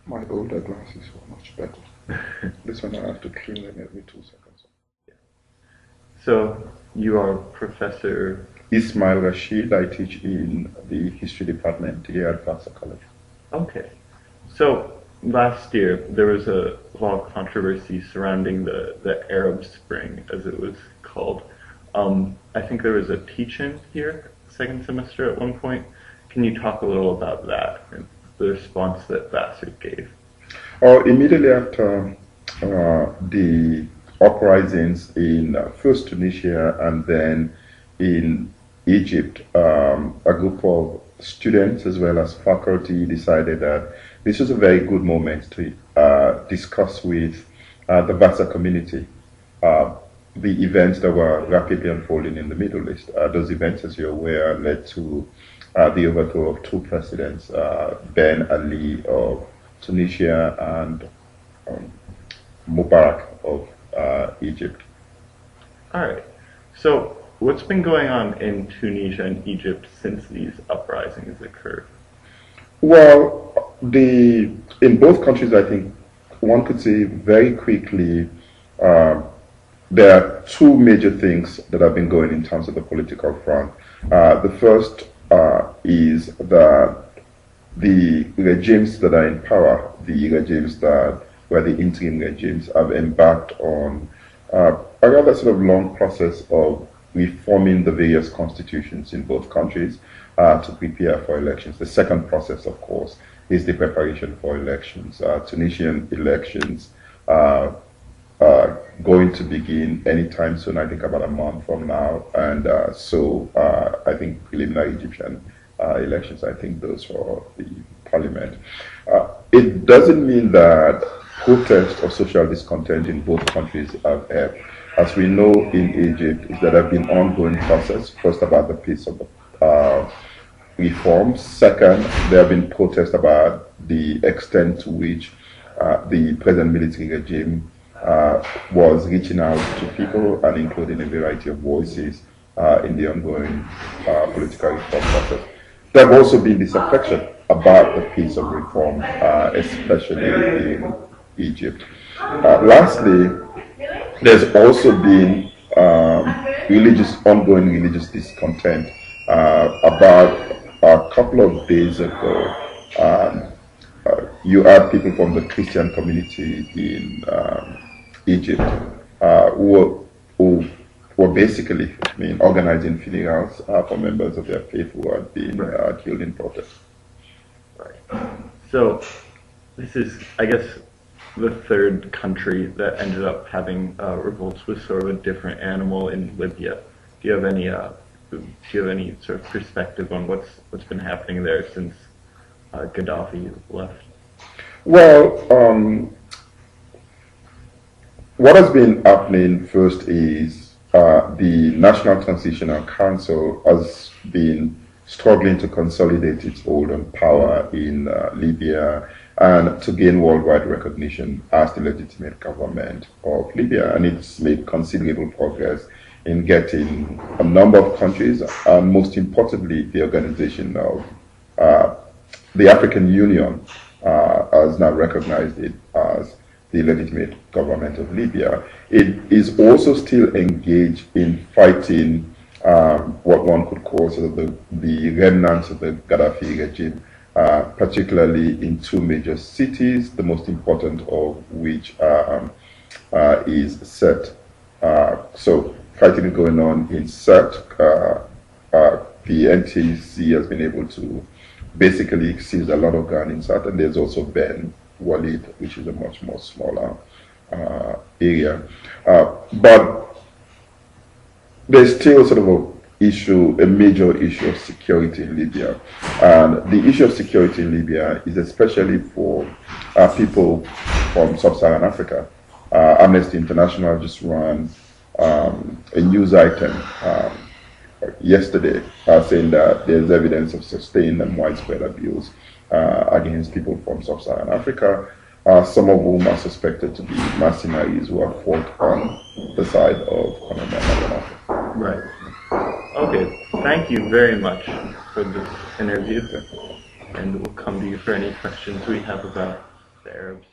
My older glasses were much better. This one I have to clean them every 2 seconds. So you are Professor. Ismail Rashid, I teach in the history department here at Vassar College. Okay. So last year there was a lot of controversy surrounding the Arab Spring, as it was called. I think there was a teach-in here, second semester at one point. Can you talk a little about that and the response that Vassar gave? Immediately after the uprisings in first Tunisia and then in Egypt, a group of students as well as faculty decided that this was a very good moment to discuss with the Vassar community the events that were rapidly unfolding in the Middle East. Those events, as you're aware, led to the overthrow of two presidents, Ben Ali of Tunisia and Mubarak of Egypt. All right. So what's been going on in Tunisia and Egypt since these uprisings occurred? Well, in both countries, I think one could say very quickly, there are two major things that have been going in terms of the political front. The first is that the regimes that are in power, the regimes that were the interim regimes, have embarked on a rather sort of long process of reforming the various constitutions in both countries to prepare for elections. The second process, of course, is the preparation for elections. Tunisian elections are going to begin anytime soon, I think about a month from now. And so I think preliminary Egyptian elections, I think those for the parliament. It doesn't mean that protest or social discontent in both countries have ebbed. As we know in Egypt, is that there have been ongoing process, first about the pace of the reforms. Second, there have been protests about the extent to which the present military regime was reaching out to people and including a variety of voices in the ongoing political reform process. There have also been disaffection about the pace of reform, especially in Egypt. Lastly, there's also been ongoing religious discontent. About a couple of days ago, you had people from the Christian community in Egypt who were basically, organizing funerals for members of their faith who had been killed in protest. Right. So this is, I guess, the third country that ended up having revolts with sort of a different animal in Libya. Do you have any sort of perspective on what's been happening there since Gaddafi left? Well, what has been happening first is the National Transitional Council has been struggling to consolidate its hold on power in Libya and to gain worldwide recognition as the legitimate government of Libya. And it's made considerable progress in getting a number of countries, and most importantly, the organization of the African Union has now recognized it as the legitimate government of Libya. It is also still engaged in fighting what one could call sort of the remnants of the Gaddafi regime, particularly in two major cities, the most important of which is Sirte. So fighting is going on in Sirte. The NTC has been able to basically seize a lot of ground in Sirte, and there's also Ben Walid, which is a much more smaller area. But there's still sort of a major issue of security in Libya. And the issue of security in Libya is especially for people from sub-Saharan Africa. Amnesty International just ran a news item yesterday saying that there's evidence of sustained and widespread abuse against people from sub-Saharan Africa, some of whom are suspected to be mercenaries who have fought on the side of Colonel Muammar Gaddafi. Right. Okay. Thank you very much for this interview, and we'll come to you for any questions we have about the Arabs.